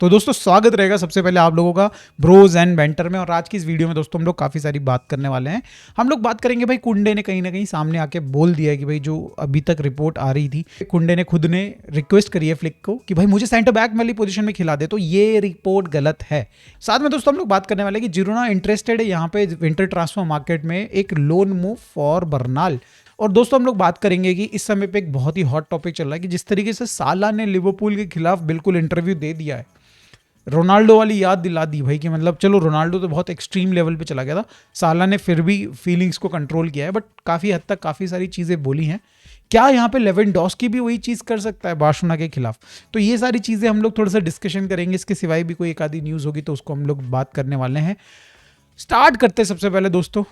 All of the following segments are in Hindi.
तो दोस्तों स्वागत रहेगा सबसे पहले आप लोगों का ब्रोज एंड बेंटर में। और आज की इस वीडियो में दोस्तों हम लोग काफ़ी सारी बात करने वाले हैं। हम लोग बात करेंगे भाई कुंडे ने कहीं ना कहीं सामने आके बोल दिया है कि भाई जो अभी तक रिपोर्ट आ रही थी, कुंडे ने खुद ने रिक्वेस्ट करी है फ्लिक को कि भाई मुझे सेंटर बैक वाली पोजीशन में खिला दे, तो ये रिपोर्ट गलत है। साथ में दोस्तों हम लोग बात करने वाले हैं कि जिरोना इंटरेस्टेड है यहाँ पे विंटर ट्रांसफर मार्केट में एक लोन मूव फॉर बर्नाल। और दोस्तों हम लोग बात करेंगे कि इस समय पे एक बहुत ही हॉट टॉपिक चल रहा है कि जिस तरीके से साला ने लिवरपूल के खिलाफ बिल्कुल इंटरव्यू दे दिया है, रोनाल्डो वाली याद दिला दी भाई कि मतलब चलो रोनाल्डो तो बहुत एक्सट्रीम लेवल पे चला गया था, साला ने फिर भी फीलिंग्स को कंट्रोल किया है, बट काफ़ी हद तक काफ़ी सारी चीज़ें बोली हैं। क्या यहाँ पे लेवेंडोस्की भी वही चीज़ कर सकता है बार्सिलोना के खिलाफ? तो ये सारी चीज़ें हम लोग थोड़ा सा डिस्कशन करेंगे। इसके सिवाय भी कोई एक आधी न्यूज़ होगी तो उसको हम लोग बात करने वाले हैं। स्टार्ट करते हैं सबसे पहले दोस्तों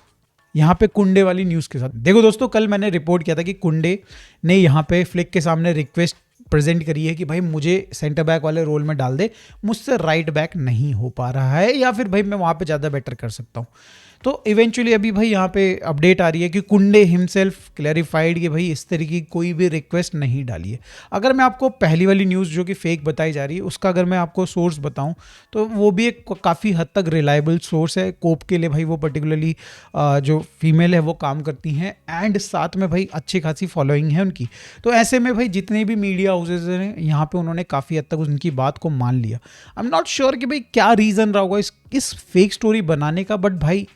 यहाँ पे कुंडे वाली न्यूज़ के साथ। देखो दोस्तों, कल मैंने रिपोर्ट किया था कि कुंडे ने यहाँ पे फ्लिक के सामने रिक्वेस्ट प्रेजेंट करी है कि भाई मुझे सेंटर बैक वाले रोल में डाल दे, मुझसे राइट बैक नहीं हो पा रहा है, या फिर भाई मैं वहाँ पे ज़्यादा बेटर कर सकता हूँ। तो इवेंचुअली अभी भाई यहाँ पे अपडेट आ रही है कि कुंडे हिमसेल्फ क्लैरिफाइड कि भाई इस तरीके की कोई भी रिक्वेस्ट नहीं डाली है। अगर मैं आपको पहली वाली न्यूज़ जो कि फेक बताई जा रही है उसका अगर मैं आपको सोर्स बताऊं तो वो भी एक काफ़ी हद तक रिलायबल सोर्स है। कोप के लिए भाई वो पर्टिकुलरली जो फीमेल है वो काम करती हैं एंड साथ में भाई अच्छी खासी फॉलोइंग है उनकी। तो ऐसे में भाई जितने भी मीडिया हाउसेज हैं यहाँ पे उन्होंने काफ़ी हद तक उनकी बात को मान लिया। आई एम नॉट श्योर कि भाई क्या रीज़न रहा होगा इस फेक स्टोरी बनाने का, बट भाई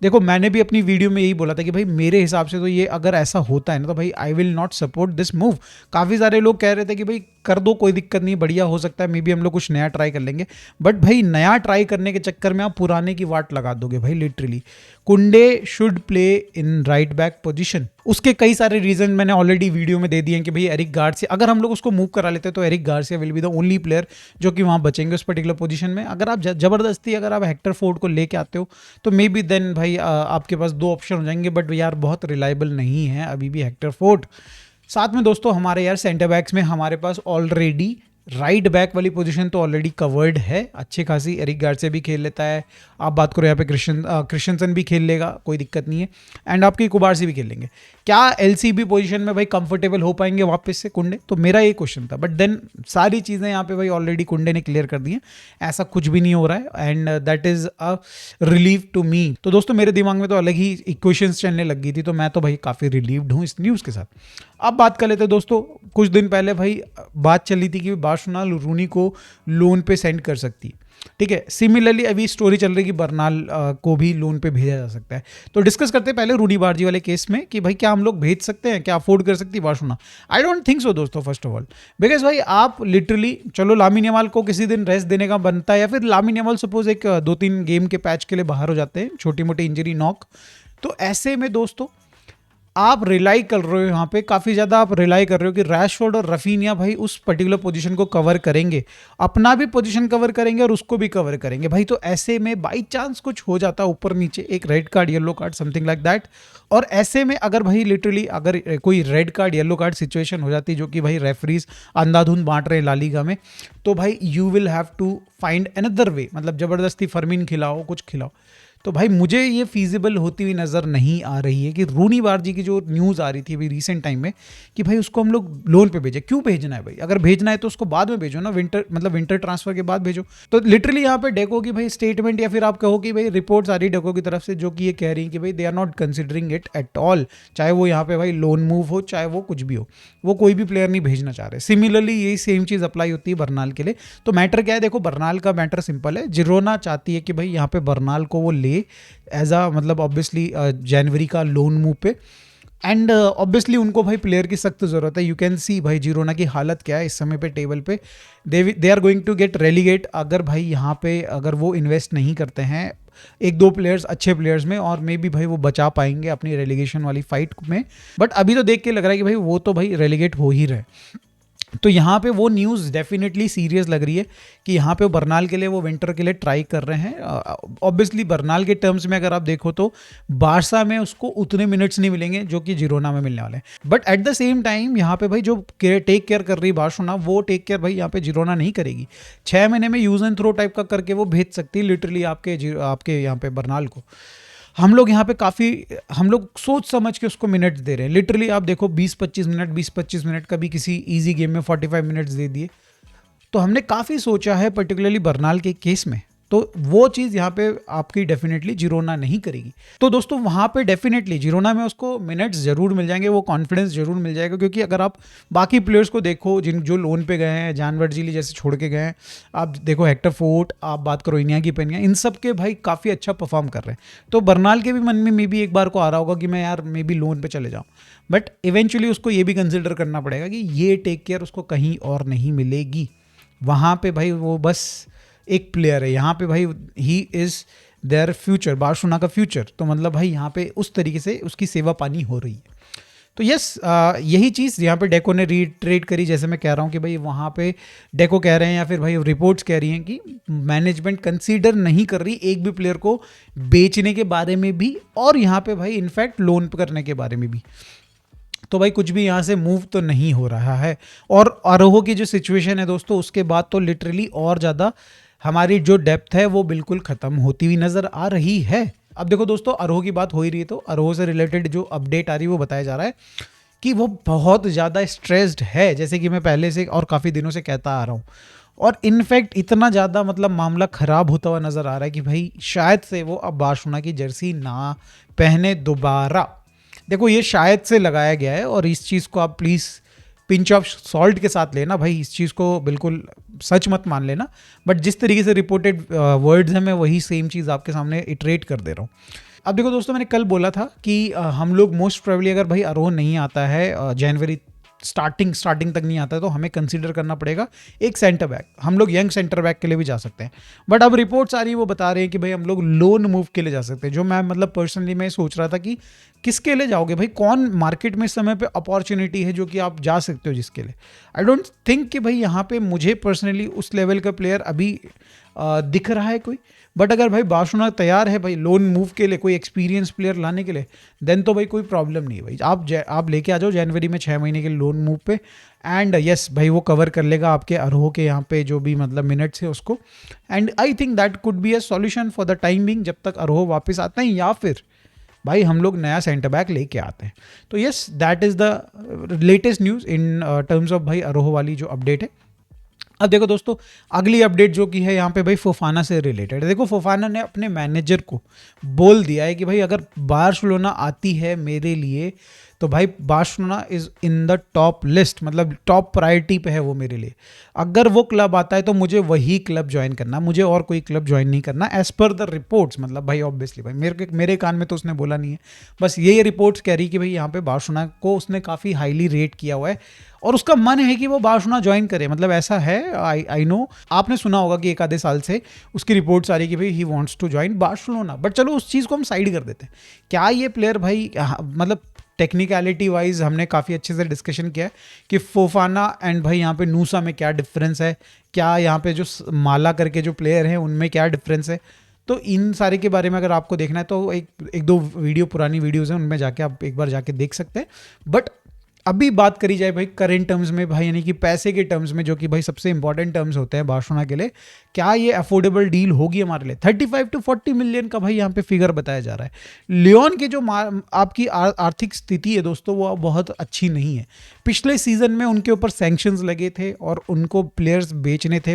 देखो मैंने भी अपनी वीडियो में यही बोला था कि भाई मेरे हिसाब से तो ये अगर ऐसा होता है ना तो भाई I will not support this move. काफ़ी सारे लोग कह रहे थे कि भाई कर दो, कोई दिक्कत नहीं, बढ़िया हो सकता है, मे बी हम लोग कुछ नया ट्राई कर लेंगे। बट भाई नया ट्राई करने के चक्कर में आप पुराने की वाट लगा दोगे भाई लिटरली। कुंडे should play in right back position. उसके कई सारे रीजन मैंने ऑलरेडी वीडियो में दे दिए हैं कि भाई एरिक गार्सिया, अगर हम लोग उसको मूव करा लेते तो Eric Garcia will be the only player जो कि वहाँ बचेंगे उस पर्टिकुलर पोजीशन में। अगर आप जबरदस्ती अगर आप हेक्टर फोर्ड को लेके आते हो तो मे बी देन भाई आपके पास दो ऑप्शन हो जाएंगे, बट यार बहुत रिलायबल नहीं है अभी भी हेक्टर फोर्ड। साथ में दोस्तों हमारे यार सेंटर बैक्स में हमारे पास ऑलरेडी राइट बैक वाली पोजीशन तो ऑलरेडी कवर्ड है अच्छी खासी। एरिक गार्सिया भी खेल लेता है, आप बात करो यहाँ पे क्रिश्चियनसन भी खेल लेगा, कोई दिक्कत नहीं है, एंड आपकी कुबारसी भी खेल लेंगे। क्या एलसीबी पोजीशन में भाई कंफर्टेबल हो पाएंगे वापस से कुंडे? तो मेरा ये क्वेश्चन था, बट देन सारी चीज़ें यहाँ पे भाई ऑलरेडी कुंडे ने क्लियर कर दी हैं, ऐसा कुछ भी नहीं हो रहा है and that is a relief to me. तो दोस्तों मेरे दिमाग में तो अलग ही इक्वेशंस चलने लग गई थी, तो मैं तो भाई काफ़ी रिलीव्ड हूँ इस न्यूज़ के साथ। अब बात कर लेते हैं दोस्तों, कुछ दिन पहले भाई बात चली थी कि बार्सिलोना रूनी को लोन पे सेंड कर सकती है, ठीक है। सिमिलरली अभी स्टोरी चल रही है कि बर्नाल को भी लोन पे भेजा जा सकता है। तो डिस्कस करते हैं पहले रूनी बार्जी वाले केस में कि भाई क्या हम लोग भेज सकते हैं, क्या अफोर्ड कर सकती है Barcelona? I don't think so दोस्तों, फर्स्ट ऑफ ऑल बिकॉज भाई आप लिटरली चलो लामिन यमाल को किसी दिन रेस्ट देने का बनता है, या फिर लामिन यमाल सपोज एक 2-3 गेम के पैच के लिए बाहर हो जाते हैं, छोटी मोटी इंजरी नॉक, तो ऐसे में दोस्तों आप रिलाई कर रहे हो यहाँ पे काफ़ी ज़्यादा, आप रिलाई कर रहे हो कि रैशफोर्ड और रफीनिया भाई उस पर्टिकुलर पोजीशन को कवर करेंगे, अपना भी पोजीशन कवर करेंगे और उसको भी कवर करेंगे भाई। तो ऐसे में बाई चांस कुछ हो जाता है ऊपर नीचे, एक red card yellow card something like that, और ऐसे में अगर भाई लिटरली अगर कोई red card yellow card situation हो जाती है जो कि भाई रेफरीज अंधाधुंध बांट रहे हैं ला लीगा में, तो भाई you will have to find another way, मतलब जबरदस्ती फर्मीन खिलाओ, कुछ खिलाओ। तो भाई मुझे ये फीजिबल होती हुई नज़र नहीं आ रही है कि रूनी बार्जी की जो न्यूज़ आ रही थी अभी रिसेंट टाइम में कि भाई उसको हम लोग लोन पे भेजें। क्यों भेजना है भाई? अगर भेजना है तो उसको बाद में भेजो ना, विंटर ट्रांसफर के बाद भेजो। तो लिटरली यहाँ पे डेको की भाई स्टेटमेंट, या फिर आप कहो कि भाई रिपोर्ट्स आ रही डेको की तरफ से जो कि ये कह रही है कि भाई they are not considering it at all, चाहे वो यहाँ पे भाई लोन मूव हो चाहे वो कुछ भी हो, वो कोई भी प्लेयर नहीं भेजना चाह रहे। सिमिलरली यही सेम चीज़ अप्लाई होती है बर्नाल के लिए। तो मैटर क्या है? देखो बर्नाल का मैटर सिंपल है, जिरोना चाहती है कि भाई यहाँ पे बर्नाल को वो ले एज आ, मतलब ऑब्वियसली जनवरी का लोन मूव पे, एंड ऑब्वियसली उनको भाई प्लेयर की सख्त ज़रूरत है। यू कैन सी भाई जिरोना की हालत क्या है इस समय पे टेबल पे, they are going to get relegate अगर भाई यहाँ पे अगर वो इन्वेस्ट नहीं करते हैं एक दो प्लेयर्स अच्छे प्लेयर्स में, और मे बी भाई वो बचा पाएंगे अपनी रेलीगेशन वाली फाइट में। बट अभी तो देख के लग रहा है कि भाई वो तो भाई रेलीगेट हो ही रहे। तो यहाँ पे वो न्यूज़ डेफिनेटली सीरियस लग रही है कि यहाँ पे बर्नाल के लिए वो विंटर के लिए ट्राई कर रहे हैं। ऑब्वियसली बर्नाल के टर्म्स में अगर आप देखो तो बारसा में उसको उतने मिनट्स नहीं मिलेंगे जो कि जिरोना में मिलने वाले हैं, but at the same time यहाँ पे भाई जो टेक केयर कर रही है बार्सिलोना, वो टेक केयर भाई यहाँ पे जिरोना नहीं करेगी। 6 महीने में यूज एंड थ्रो टाइप का करके वो भेज सकती है लिटरली आपके यहाँ पे बर्नाल को। हम लोग यहाँ पे काफ़ी हम लोग सोच समझ के उसको मिनट्स दे रहे हैं। लिटरली आप देखो 20-25 मिनट कभी किसी इजी गेम में 45 मिनट्स दे दिए, तो हमने काफ़ी सोचा है पर्टिकुलरली बर्नाल के केस में, तो वो चीज़ यहाँ पे आपकी डेफिनेटली जिरोना नहीं करेगी। तो दोस्तों वहाँ पे डेफिनेटली जिरोना में उसको मिनट्स जरूर मिल जाएंगे, वो कॉन्फिडेंस जरूर मिल जाएगा, क्योंकि अगर आप बाकी प्लेयर्स को देखो जो लोन पे गए हैं, जान वर्जिली जैसे छोड़ के गए हैं, आप देखो हेक्टर फोर्ट, आप बात करो इनियागी पेनिया, इन सब के भाई काफ़ी अच्छा परफॉर्म कर रहे हैं। तो बर्नाल के भी मन में मे बी एक बार को आ रहा होगा कि मैं यार मे बी लोन पे चले जाऊँ, बट इवेंचुअली उसको ये भी कंसिडर करना पड़ेगा कि ये टेक केयर उसको कहीं और नहीं मिलेगी। वहाँ पे भाई वो बस एक प्लेयर है, यहाँ पे भाई he is their future, Barcelona का फ्यूचर। तो मतलब भाई यहाँ पे उस तरीके से उसकी सेवा पानी हो रही है। तो यस, यही चीज़ यहाँ पे डेको ने रीट्रेट करी। जैसे मैं कह रहा हूँ कि भाई वहाँ पे डेको कह रहे हैं या फिर भाई रिपोर्ट्स कह रही हैं कि मैनेजमेंट कंसीडर नहीं कर रही एक भी प्लेयर को बेचने के बारे में भी, और यहाँ पे भाई इनफैक्ट लोन करने के बारे में भी। तो भाई कुछ भी यहाँ से मूव तो नहीं हो रहा है। और आरोहो की जो सिचुएशन है दोस्तों, उसके बाद तो लिटरली और ज़्यादा हमारी जो डेप्थ है वो बिल्कुल ख़त्म होती हुई नज़र आ रही है। अब देखो दोस्तों, आरोहो की बात हो ही रही है, तो आरोहो से रिलेटेड जो अपडेट आ रही है वो बताया जा रहा है कि वो बहुत ज़्यादा स्ट्रेस्ड है, जैसे कि मैं पहले से और काफ़ी दिनों से कहता आ रहा हूँ। और इनफैक्ट इतना ज़्यादा मतलब मामला ख़राब होता हुआ नज़र आ रहा है कि भाई शायद से वो अब बार्सिलोना की जर्सी ना पहने दोबारा। देखो ये शायद से लगाया गया है, और इस चीज़ को आप प्लीज़ पिंच ऑफ सॉल्ट के साथ लेना भाई, इस चीज़ को बिल्कुल सच मत मान लेना। बट जिस तरीके से रिपोर्टेड वर्ड्स हैं, मैं वही सेम चीज़ आपके सामने इटरेट कर दे रहा हूँ। अब देखो दोस्तों, मैंने कल बोला था कि हम लोग मोस्ट प्रोबेबली अगर भाई आरोह नहीं आता है जनवरी स्टार्टिंग तक नहीं आता है, तो हमें कंसीडर करना पड़ेगा एक सेंटर बैक। हम लोग यंग सेंटर बैक के लिए भी जा सकते हैं, बट अब रिपोर्ट्स आ रही है वो बता रहे हैं कि भाई हम लोग लोन मूव के लिए जा सकते हैं। जो मैं मतलब पर्सनली मैं सोच रहा था कि किसके लिए जाओगे भाई, कौन मार्केट में इस समय पे अपॉर्चुनिटी है जो कि आप जा सकते हो जिसके लिए। आई डोंट थिंक कि भाई यहाँ पे मुझे पर्सनली उस लेवल का प्लेयर अभी दिख रहा है कोई। बट अगर भाई बार्सिलोना तैयार है भाई लोन मूव के लिए, कोई एक्सपीरियंस प्लेयर लाने के लिए, देन तो भाई कोई प्रॉब्लम नहीं है भाई। आप लेके आ जाओ जनवरी में 6 महीने के लोन मूव पे, एंड यस भाई वो कवर कर लेगा आपके आरोह के यहाँ पे जो भी मतलब मिनट्स है उसको। And I think that could be a solution for the time being, जब तक आरोह वापस आते हैं या फिर भाई हम लोग नया सेंटर बैक लेके आते हैं। तो yes, that is the latest news in terms of भाई आरोह वाली जो अपडेट है। अब देखो दोस्तों, अगली अपडेट जो की है यहाँ पे भाई फोफाना से रिलेटेड है। देखो फोफाना ने अपने मैनेजर को बोल दिया है कि भाई अगर बार्सिलोना आती है मेरे लिए, तो भाई Barcelona is in the top list, मतलब टॉप प्रायोरिटी पे है वो मेरे लिए। अगर वो क्लब आता है तो मुझे वही क्लब ज्वाइन करना, मुझे और कोई क्लब ज्वाइन नहीं करना, एज पर द रिपोर्ट्स। मतलब भाई ऑब्वियसली भाई मेरे कान में तो उसने बोला नहीं है, बस ये रिपोर्ट्स कह रही कि भाई यहाँ पे बार्सिलोना को उसने काफ़ी हाईली रेट किया हुआ है और उसका मन है कि वो बार्सिलोना ज्वाइन करे। मतलब ऐसा है, आई नो आपने सुना होगा कि एक आधे साल से उसकी रिपोर्ट्स आ रही कि भाई he wants to join Barcelona. But चलो उस चीज़ को हम साइड कर देते हैं। क्या ये प्लेयर भाई मतलब टेक्निकलिटी वाइज हमने काफ़ी अच्छे से डिस्कशन किया है कि फोफाना एंड भाई यहाँ पे नूसा में क्या डिफरेंस है, क्या यहाँ पे जो माला करके जो प्लेयर हैं उनमें क्या डिफरेंस है। तो इन सारे के बारे में अगर आपको देखना है तो एक दो वीडियो पुरानी वीडियोज़ हैं, उनमें जाके आप एक बार जाके देख सकते हैं। बट अभी बात करी जाए भाई करेंट टर्म्स में भाई, यानी कि पैसे के टर्म्स में, जो कि भाई सबसे इंपॉर्टेंट टर्म्स होते हैं बार्सिलोना के लिए, क्या ये अफोर्डेबल डील होगी हमारे लिए। 35 to 40 मिलियन का भाई यहाँ पे फिगर बताया जा रहा है। लियोन की जो आपकी आर्थिक स्थिति है दोस्तों, वो बहुत अच्छी नहीं है। पिछले सीजन में उनके ऊपर सैंक्शंस लगे थे और उनको प्लेयर्स बेचने थे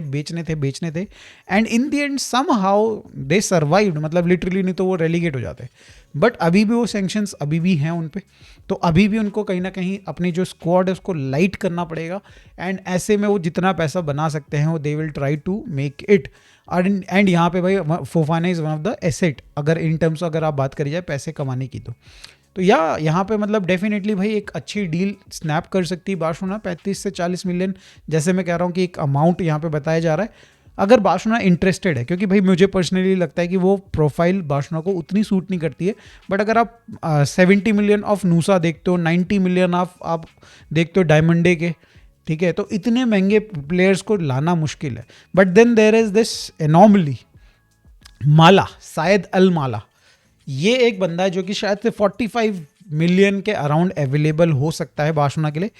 and in the end somehow they survived, मतलब लिटरली, नहीं तो वो रेलीगेट हो जाते। बट अभी भी वो सैंक्शंस अभी भी हैं उन पे, तो अभी भी उनको कहीं ना कहीं अपनी जो स्क्वाड है उसको लाइट करना पड़ेगा। एंड ऐसे में वो जितना पैसा बना सकते हैं वो they will try to make it. And यहाँ पे भाई Fofana is one of the asset, अगर इन टर्म्स अगर आप बात करी जाए पैसे कमाने की तो यहाँ पे मतलब डेफिनेटली भाई एक अच्छी डील स्नैप कर सकती है बार्सिलोना। 35 से 40 मिलियन, जैसे मैं कह रहा हूँ कि एक अमाउंट यहाँ पे बताया जा रहा है, अगर बार्सिलोना इंटरेस्टेड है। क्योंकि भाई मुझे पर्सनली लगता है कि वो प्रोफाइल बार्सिलोना को उतनी सूट नहीं करती है। बट अगर आप 70 मिलियन ऑफ नूसा देखते हो, 90 मिलियन ऑफ आप देखते हो डायमंडे के, ठीक है, तो इतने महंगे प्लेयर्स को लाना मुश्किल है। But then there is this anomaly माला, शायद अल माला, ये एक बंदा है जो कि शायद से 45 मिलियन के अराउंड अवेलेबल हो सकता है बार्सिलोना के लिए।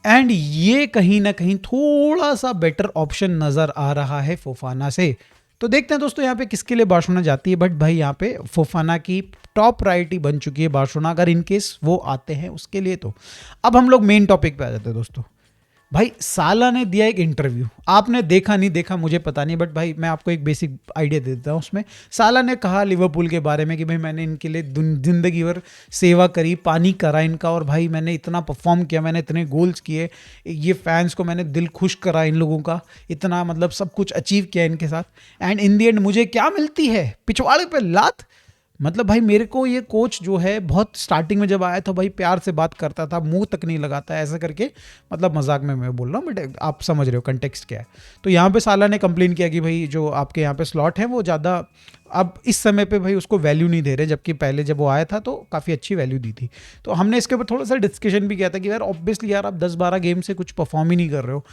एंड ये कहीं ना कहीं थोड़ा सा बेटर ऑप्शन नज़र आ रहा है फोफाना से। तो देखते हैं दोस्तों यहाँ पे किसके लिए बार्सिलोना जाती है। बट भाई यहाँ पे फोफाना की टॉप प्रायोरिटी बन चुकी है बार्सिलोना, अगर इनकेस वो आते हैं उसके लिए। तो अब हम लोग मेन टॉपिक पे आ जाते हैं दोस्तों। भाई साला ने दिया एक इंटरव्यू, आपने देखा नहीं देखा मुझे पता नहीं, बट भाई मैं आपको एक बेसिक आइडिया दे देता हूँ। उसमें साला ने कहा लिवरपूल के बारे में कि भाई मैंने इनके लिए ज़िंदगी भर सेवा करी, पानी करा इनका, और भाई मैंने इतना परफॉर्म किया, मैंने इतने गोल्स किए, ये फैंस को मैंने दिल खुश करा इन लोगों का, इतना मतलब सब कुछ अचीव किया इनके साथ, एंड इन दी एंड मुझे क्या मिलती है, पिछवाड़े पे लात। मतलब भाई मेरे को ये कोच जो है बहुत स्टार्टिंग में जब आया था भाई प्यार से बात करता था, मुंह तक नहीं लगाता ऐसा करके, मतलब मजाक में मैं बोल रहा हूँ बट आप समझ रहे हो कंटेक्स्ट क्या है। तो यहाँ पे साला ने कंप्लेन किया कि भाई जो आपके यहाँ पे स्लॉट है वो ज़्यादा अब इस समय पे भाई उसको वैल्यू नहीं दे रहे, जबकि पहले जब वो आया था तो काफ़ी अच्छी वैल्यू दी थी। तो हमने इसके ऊपर थोड़ा सा डिस्कशन भी किया था कि यार ऑब्वियसली यार आप 10-12 गेम से कुछ परफॉर्म ही नहीं कर रहे हो,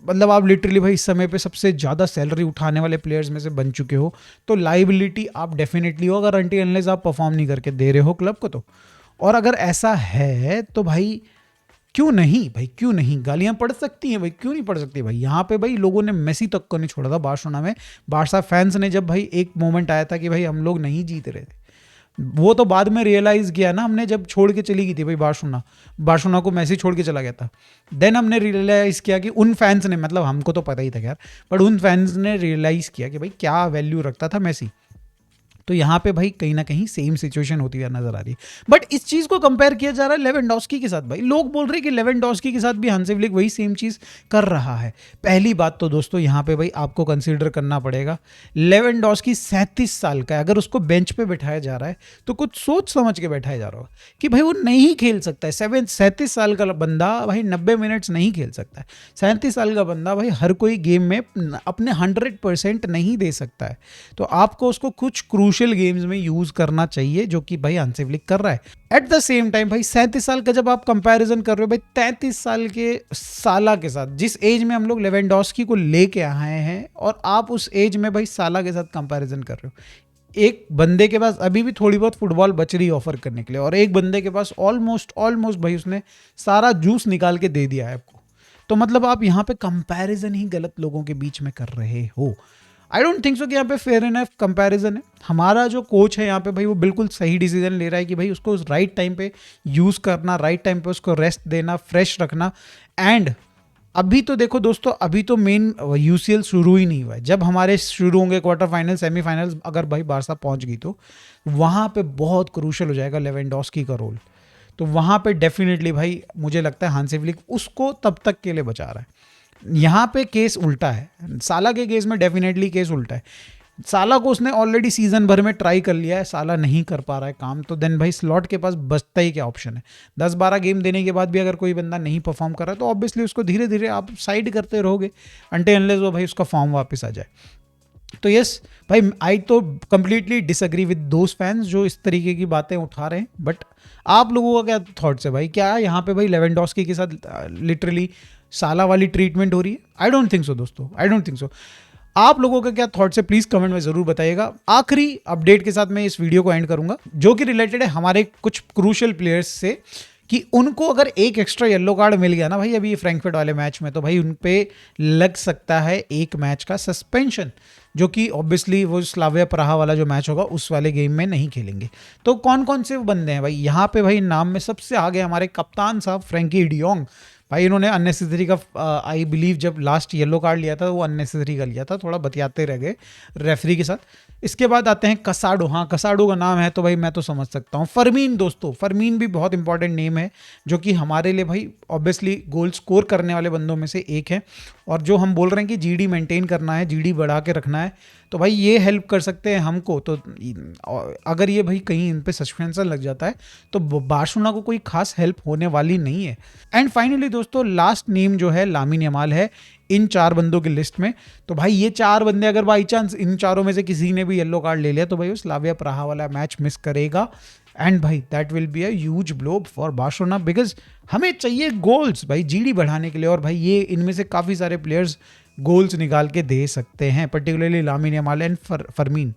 मतलब आप लिटरली भाई इस समय पे सबसे ज़्यादा सैलरी उठाने वाले प्लेयर्स में से बन चुके हो, तो लाइबिलिटी आप डेफिनेटली हो अगर अनटिल अनलेस आप परफॉर्म नहीं करके दे रहे हो क्लब को। तो और अगर ऐसा है तो भाई क्यों नहीं, भाई क्यों नहीं, गालियां पड़ सकती हैं भाई, क्यों नहीं पड़ सकती भाई। यहाँ पे भाई लोगों ने मेसी तक को नहीं छोड़ा था बार्सिलोना में, बार्सा फैंस ने जब भाई एक मोमेंट आया था कि भाई हम लोग नहीं जीत रहे थे, वो तो बाद में रियलाइज किया ना हमने, जब छोड़ के चली गई थी भाई बार्सिलोना को मेसी छोड़ के चला गया था, देन हमने रियलाइज किया कि उन फैंस ने, मतलब हमको तो पता ही था यार, बट उन फैंस ने रियलाइज किया कि भाई क्या वैल्यू रखता था मेसी। तो यहाँ पे भाई कहीं ना कहीं सेम सिचुएशन होती हुई नजर आ रही है, बट इस चीज को कंपेयर किया जा रहा है लेवेंडोस्की के साथ। भाई लोग बोल रहे हैं कि लेवेंडोस्की के साथ भी हांसी फ्लिक वही सेम चीज कर रहा है। पहली बात तो दोस्तों यहाँ पे भाई आपको कंसीडर करना पड़ेगा, लेवेंडोस्की 37 साल का है, अगर उसको बेंच पे बैठाया जा रहा है तो कुछ सोच समझ के बैठाया जा रहा होगा कि भाई वो नहीं खेल सकता है। 37 साल का बंदा भाई 90 मिनट्स नहीं खेल सकता है। 37 साल का बंदा भाई हर कोई गेम में अपने 100% नहीं दे सकता है, तो आपको उसको कुछ क्रूशियल गेम्स में यूज करना चाहिए, जो कि भाई हांसी फ्लिक कर रहा है। एट द सेम टाइम भाई 37 साल का जब आप कंपैरिजन कर रहे हो भाई 33 साल के साला के साथ, जिस एज में हम लोग लेवेंडोस्की को लेके आए हैं, और आप उस एज में भाई साला के साथ कंपैरिजन कर रहे हो। एक बंदे के पास अभी भी थोड़ी बहुत फुटबॉल बच रही है ऑफर करने के लिए, और एक बंदे के पास ऑलमोस्ट भाई उसने सारा जूस निकाल के दे दिया है आपको। तो मतलब आप यहाँ पे कंपैरिजन ही गलत लोगों के बीच में कर रहे हो। आई डोंट थिंक सो कि यहाँ पे फेयर एनफ कंपैरिजन है। हमारा जो कोच है यहाँ पे भाई वो बिल्कुल सही डिसीजन ले रहा है कि भाई उसको उस राइट टाइम पे यूज़ करना, राइट टाइम पे उसको रेस्ट देना, फ्रेश रखना। एंड अभी तो देखो दोस्तों, अभी तो मेन यूसीएल शुरू ही नहीं हुआ है। जब हमारे शुरू होंगे क्वार्टर फाइनल, सेमीफाइनल्स, अगर भाई बार्सा पहुंच गई तो वहाँ पे बहुत क्रूशल हो जाएगा लेवेंडोस्की का रोल। तो वहाँ पे डेफिनेटली भाई मुझे लगता है हांसी फ्लिक उसको तब तक के लिए बचा रहा है। यहाँ पे केस उल्टा है, साला के केस में डेफिनेटली केस उल्टा है। साला को उसने ऑलरेडी सीजन भर में ट्राई कर लिया है, साला नहीं कर पा रहा है काम, तो देन भाई स्लॉट के पास बचता ही क्या ऑप्शन है। 10-12 गेम देने के बाद भी अगर कोई बंदा नहीं परफॉर्म कर रहा है तो ऑब्वियसली उसको धीरे धीरे आप साइड करते रहोगे अनटिल अनलेस वो भाई उसका फॉर्म वापस आ जाए। तो यस भाई, आई तो completely disagree with those fans जो इस तरीके की बातें उठा रहे हैं, बट आप लोगों का क्या थॉट्स है भाई? क्या यहाँ पे भाई लेवेंडोस्की के साथ लिटरली साला वाली ट्रीटमेंट हो रही है? आई डोंट थिंक सो दोस्तों, आई डोंट थिंक सो। आप लोगों का क्या थॉट्स है प्लीज कमेंट में जरूर बताइएगा। आखिरी अपडेट के साथ मैं इस वीडियो को एंड करूंगा, जो कि रिलेटेड है हमारे कुछ क्रूशियल प्लेयर्स से, कि उनको अगर एक एक्स्ट्रा येलो कार्ड मिल गया ना भाई अभी फ्रैंकफर्ट वाले मैच में, तो भाई उन पे लग सकता है एक मैच का सस्पेंशन, जो कि ऑब्वियसली वो स्लाविया प्राहा वाला जो मैच होगा उस वाले गेम में नहीं खेलेंगे। तो कौन कौन से बंदे हैं भाई यहाँ पे? भाई नाम में सबसे आगे हमारे कप्तान साहब फ्रैंकी डियोंग। भाई इन्होंने अननेसेसरी का आई बिलीव जब लास्ट येलो कार्ड लिया था वो अननेसेसरी का लिया था, थोड़ा बतियाते रह गए रेफरी के साथ। इसके बाद आते हैं कसाडो। हाँ, कसाडो का नाम है तो भाई मैं तो समझ सकता हूँ। फरमीन दोस्तों, फरमीन भी बहुत इंपॉर्टेंट नेम है, जो कि हमारे लिए भाई ऑब्वियसली गोल स्कोर करने वाले बंदों में से एक है। और जो हम बोल रहे हैं कि जीडी मेंटेन करना है, जीडी बढ़ा के रखना है, तो भाई ये हेल्प कर सकते हैं हमको। तो अगर ये भाई कहीं इन पे सस्पेंशन लग जाता है तो बार्सिलोना को कोई खास हेल्प होने वाली नहीं है। एंड फाइनली दोस्तों लास्ट नेम जो है लामिन यमाल है इन 4 बंदों की लिस्ट में। तो भाई ये 4 बंदे अगर बाई चांस इन चारों में से किसी ने भी येलो कार्ड ले लिया तो भाई वो स्लाविया प्राहा वाला मैच मिस करेगा। एंड भाई that will be a huge blow for Barcelona, because हमें चाहिए गोल्स भाई जीडी बढ़ाने के लिए, और भाई ये इनमें से काफ़ी सारे प्लेयर्स गोल्स निकाल के दे सकते हैं, particularly Lamine Yamal and Fermin,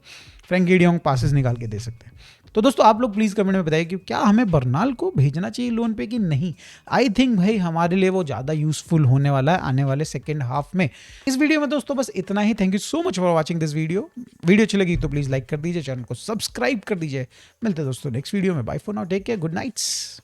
Frenkie de Jong passes निकाल के दे सकते हैं। तो दोस्तों आप लोग प्लीज़ कमेंट में बताइए कि क्या हमें बर्नाल को भेजना चाहिए लोन पे कि नहीं। आई थिंक भाई हमारे लिए वो ज़्यादा यूजफुल होने वाला है आने वाले सेकेंड हाफ में। इस वीडियो में दोस्तों बस इतना ही। Thank you so much for watching this video अच्छी लगी तो प्लीज़ लाइक कर दीजिए, चैनल को सब्सक्राइब कर दीजिए। मिलते हैं दोस्तों नेक्स्ट वीडियो में। Bye for now, take care, good nights.